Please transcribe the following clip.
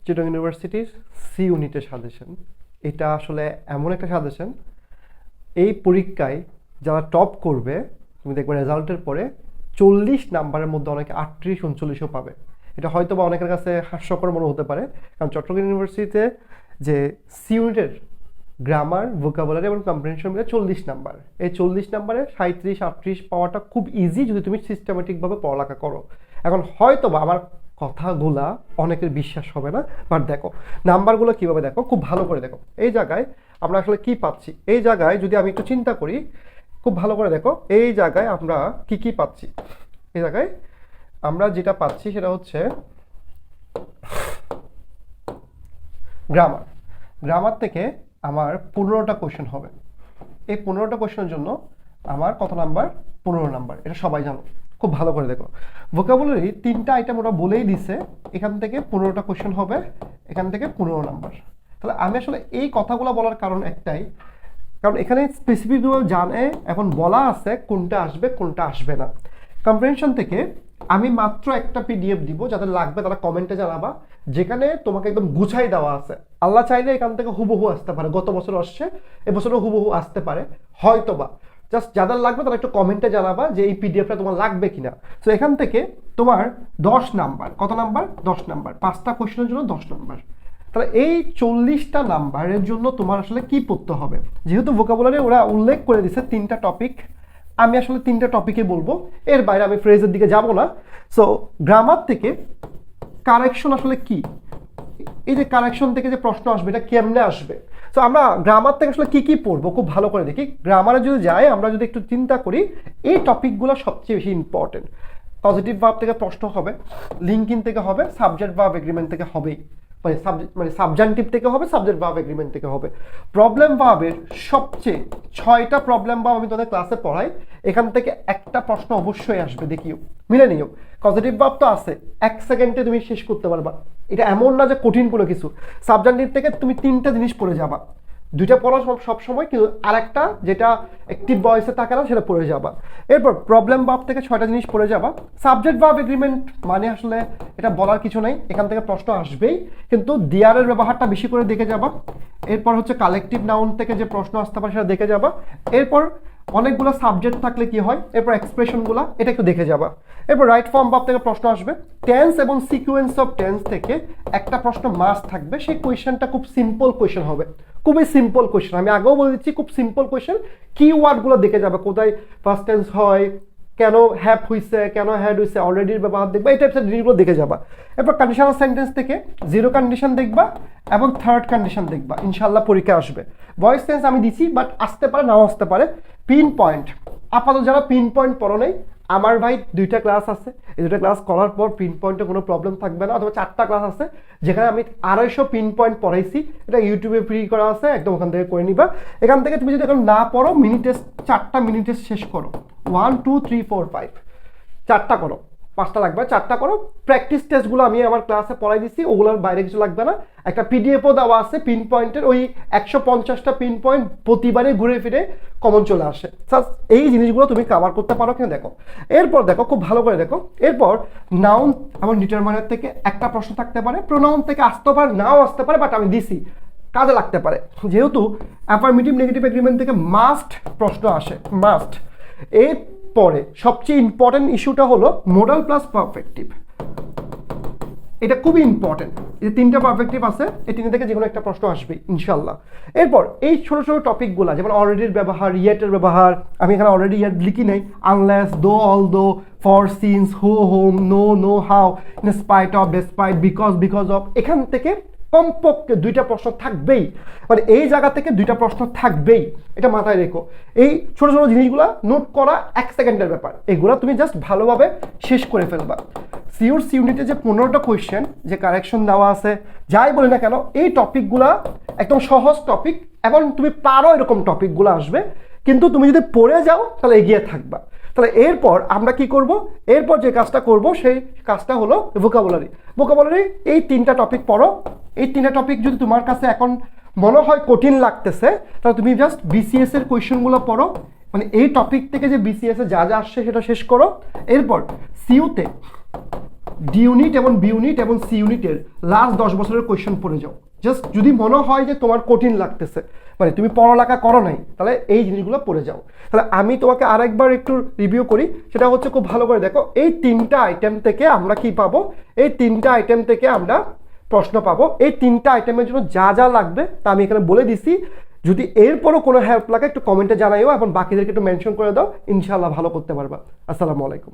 চিটাগং ইউনিভার্সিটির সি ইউনিটের সাজেশন। এটা আসলে এমন একটা সাজেশন, এই পরীক্ষায় যারা টপ করবে তুমি দেখবে রেজাল্টের পরে 40 নাম্বারের মধ্যে অনেকে 38-39ও পাবে। এটা হয়তো বা অনেকের কাছে হাস্যকর মনে হতে পারে, কারণ চট্টগ্রাম ইউনিভার্সিটিতে যে সি ইউনিটের গ্রামার, ভোকাবুলারি এবং কম্প্রিহেনশন মিলে 40 নাম্বার, এই 40 নাম্বারে 37-38 পাওয়াটা খুব ইজি যদি তুমি সিস্টেমেটিকভাবে পড়ালেখা করো। এখন হয়তো বা আমার কথাগুলা অনেকের বিশ্বাস হবে না, বাট দেখো নাম্বারগুলো কীভাবে, দেখো খুব ভালো করে দেখো। এই জায়গায় আমরা আসলে কি পাচ্ছি, এই জায়গায় যদি আমি একটু চিন্তা করি, খুব ভালো করে দেখো এই জায়গায় আমরা কি কি পাচ্ছি। এই জায়গায় আমরা যেটা পাচ্ছি সেটা হচ্ছে গ্রামার। গ্রামার থেকে আমার 15টা কোয়েশ্চেন হবে। এই 15টা কোয়েশ্চেনের জন্য আমার কত নাম্বার? 15 নাম্বার। এটা সবাই জানো, খুব ভালো করে দেখো। ভোকাবুলারি 3টা আইটেম ওরা বলেই দিছে, এখান থেকে 15টা কোয়েশ্চেন হবে, এখান থেকে 15 নাম্বার। তাহলে আমি আসলে এই কথাগুলো বলার কারণ একটাই, কারণ এখানে স্পেসিফিকভাবে জানে এখন বলা আছে কোনটা আসবে কোনটা আসবে না। কম্প্রিহেনশন থেকে আমি মাত্র একটা পিডিএফ দিব, যাদের লাগবে তারা কমেন্টে জানাবা, যেখানে তোমাকে একদম গুছাই দেওয়া আছে। আল্লাহ চাইলে এখান থেকে হুবহু আসতে পারে, গত বছর আসছে, এবছরও হুবহু আসতে পারে হয়তোবা। জাস্ট যাদের লাগবে তারা একটু কমেন্টে জানাবা যে এই পিডিএফটা তোমার লাগবে কিনা। তো এখান থেকে তোমার 10 নাম্বার, কত নাম্বার? 10 নাম্বার, 5টা কোয়েশ্চেনের জন্য 10 নাম্বার। তাহলে এই 40টা নাম্বারের জন্য তোমার আসলে কি পড়তে হবে? যেহেতু ভোকাবুলারি ওরা উল্লেখ করে দিছে 3টা টপিক, আমি আসলে 3টা টপিকে বলবো, এর বাইরে আমি ফ্রেজের দিকে যাব না। সো গ্রামার থেকে কারেকশন আসলে কি, এই যে কারেকশন থেকে যে প্রশ্ন আসবে এটা কেমনে আসবে। সো আমরা গ্রামার থেকে আসলে কি কি পড়বো খুব ভালো করে দেখি। গ্রামারে যদি যাই, আমরা যদি একটু চিন্তা করি, এই টপিকগুলো সবচেয়ে বেশি ইম্পর্টেন্ট। পজিটিভ ভার্ব থেকে প্রশ্ন হবে, লিঙ্কিং থেকে হবে, সাবজেক্ট ভার্ব এগ্রিমেন্ট থেকে হবেই, মানে সাবজান্টিভ থেকে হবে, সাবজেক্ট ভার্ব এগ্রিমেন্ট থেকে হবে। প্রবলেম ভার্বের সবচেয়ে 6টা প্রবলেম ভার্ব আমি তোদের ক্লাসে পড়াই, এখান থেকে একটা প্রশ্ন অবশ্যই আসবে, দেখিও মিলে নিও। পজিটিভ ভার্ব তো আছে, 1 সেকেন্ডে তুমি শেষ করতে পারবা, এটা এমন না যে কঠিন কোনো কিছু। সাবজান্টিভ থেকে তুমি 3টা জিনিস পড়ে যাবা, 2টা পড়া সব সময়, কিন্তু আরেকটা যেটা অ্যাক্টিভ ভয়েসে থাকে না সেটা পড়ে যাবা। এরপর প্রবলেম ভার্ব থেকে 6টা জিনিস পড়ে যাবা। সাবজেক্ট ভার্ব এগ্রিমেন্ট মানে আসলে এটা বলার কিছু নাই, এখান থেকে প্রশ্ন আসবেই, কিন্তু দিয়ারের ব্যবহারটা বেশি করে দেখে যাবা। এরপর হচ্ছে কালেকটিভ নাউন থেকে যে প্রশ্ন আসতে পারে সেটা দেখে যাবা। এরপর অনেকগুলো সাবজেক্ট থাকলে কি হয়, এরপর এক্সপ্রেশনগুলো এটা একটু দেখে যাবা। এরপর রাইট ফর্ম ভার্ব থেকে প্রশ্ন আসবে। টেন্স এবং সিকোয়েন্স অফ টেন্স থেকে একটা প্রশ্ন মাস্ট থাকবে, সেই কোয়েশ্চেনটা খুব সিম্পল কোয়েশ্চেন হবে, খুবই সিম্পল কোয়েশ্চেন। আমি আগেও বলে দিচ্ছি খুব সিম্পল কোয়েশ্চেন। কিওয়ার্ডগুলো দেখে যাবে, কোথায় ফার্স্ট টেন্স হয়, কেন হ্যাভ হইছে, কেন হ্যাড হইছে, অলরেডির ব্যবহার দেখবা, এই টাইপের জিনিসগুলো দেখে যাবা। এরপর কন্ডিশনাল সেন্টেন্স থেকে 0 কন্ডিশন দেখবা এবং 3rd কন্ডিশন দেখবা, ইনশাল্লাহ পরীক্ষা আসবে। ভয়েস টেন্স আমি দিছি, বাট আসতে পারে নাও আসতে পারে। পিন পয়েন্ট, আপাতত যারা পিন পয়েন্ট পড়ো নাই, আমার ভাই 2টা ক্লাস আছে, এই 2টা ক্লাস করার পর পিন পয়েন্টে কোনো প্রবলেম থাকবে না। অথবা 4টা ক্লাস আছে যেখানে আমি 250 পিন পয়েন্ট পড়াইছি, এটা ইউটিউবে ফ্রি করা আছে, একদম ওখান থেকে করে নিবা। এখান থেকে তুমি যদি এখন না পড়ো, মিনি টেস্ট 4টা মিনি টেস্ট শেষ করো, 1 2 3 4 5, 4টা করো, 5টা লাগবে, 4টা করো। প্র্যাকটিস টেস্টগুলো আমি আমার ক্লাসে পড়াই দিচ্ছি, ওগুলোর বাইরে কিছু লাগবে না। একটা পিডিএফও দেওয়া আছে পিন পয়েন্টের, ওই 150টা পিন পয়েন্ট প্রতিবারে ঘুরে ফিরে কমন চলে আসে। এই জিনিসগুলো তুমি কভার করতে পারো কিনা দেখো। এরপর দেখো, খুব ভালো করে দেখো, এরপর নাউন এবং ডিটারমাইনার থেকে একটা প্রশ্ন থাকতে পারে, প্রোনাউন থেকে আসতে পারে, নাও আসতে পারে, বাট আমি দিছি কাজে লাগতে পারে। যেহেতু অ্যাফার্মেটিভ নেগেটিভ এগ্রিমেন্ট থেকে মাস্ট প্রশ্ন আসে, মাস্ট। এরপরে সবচেয়ে ইম্পর্টেন্ট ইস্যুটা হলো মোডাল প্লাস পারফেক্টিভ, এটা খুবই ইম্পর্টেন্ট। এই 3টা পারফেক্টিভ আছে, এই 3 থেকে যে কোনো একটা প্রশ্ন আসবে ইনশাল্লাহ। এরপর এই ছোট ছোট টপিকগুলো, যেমন অলরেডির ব্যবহার, ইয়েটের ব্যবহার, আমি এখানে অলরেডি ইয়েট লিখি নাই, unless, though, although, for, since, হো, home, no, no, how, in spite of, despite, because, because of, এখান থেকে কমপক্ষে 2টা প্রশ্ন থাকবেই, মানে এই জায়গা থেকে 2টা প্রশ্ন থাকবেই, এটা মাথায় রেখো। এই ছোট ছোট জিনিসগুলো নোট করা 1 সেকেন্ডের ব্যাপার, এগুলো তুমি জাস্ট ভালোভাবে শেষ করে ফেলবা। সিওর সি ইউনিটে যে 15টা কোয়েশ্চেন, যে কারেকশন দেওয়া আছে, যাই বলি না কেন, এই টপিকগুলা একদম সহজ টপিক, এবং তুমি পারো এরকম টপিকগুলো আসবে, কিন্তু তুমি যদি পড়ে যাও তাহলে এগিয়ে থাকবা। তাহলে এরপর আমরা কি করব, এরপর যে কাজটা করব সেই কাজটা হলো ভোকাবুলারি। ভোকাবুলারি এই 3টা টপিক পড়ো। এই 3টা টপিক যদি তোমার কাছে এখন মনে হয় কঠিন লাগতেছে, তাহলে তুমি জাস্ট বিসিএস এর কোয়েশ্চেনগুলো পড়ো, মানে এই টপিক থেকে যে বিসিএস এ যা যা আসছে সেটা শেষ করো। এরপর সিইউতে ডি ইউনিট এবং বি ইউনিট এবং সি ইউনিটের লাস্ট 10 বছরের কোয়েশ্চেন পড়ে যাও। জাস্ট যদি মনে হয় যে তোমার কঠিন লাগতেছে, মানে তুমি পড়ালেখা করো নাই, তাহলে এই জিনিসগুলো পড়ে যাও। তাহলে আমি তোমাকে আরেকবার একটু রিভিউ করি, সেটা হচ্ছে খুব ভালো করে দেখো। এই 3টা আইটেম থেকে আমরা কি পাবো? এই 3টা আইটেম থেকে আমরা প্রশ্ন পাবো। এই 3টা আইটেমের জন্য যা যা লাগবে তা আমি এখানে বলে দিছি। যদি এরপরও কোনো হেল্প লাগে একটু কমেন্টে জানাইও এবং বাকিদেরকে একটু মেনশন করে দাও, ইনশাআল্লাহ ভালো করতে পারবা। আসসালামু আলাইকুম।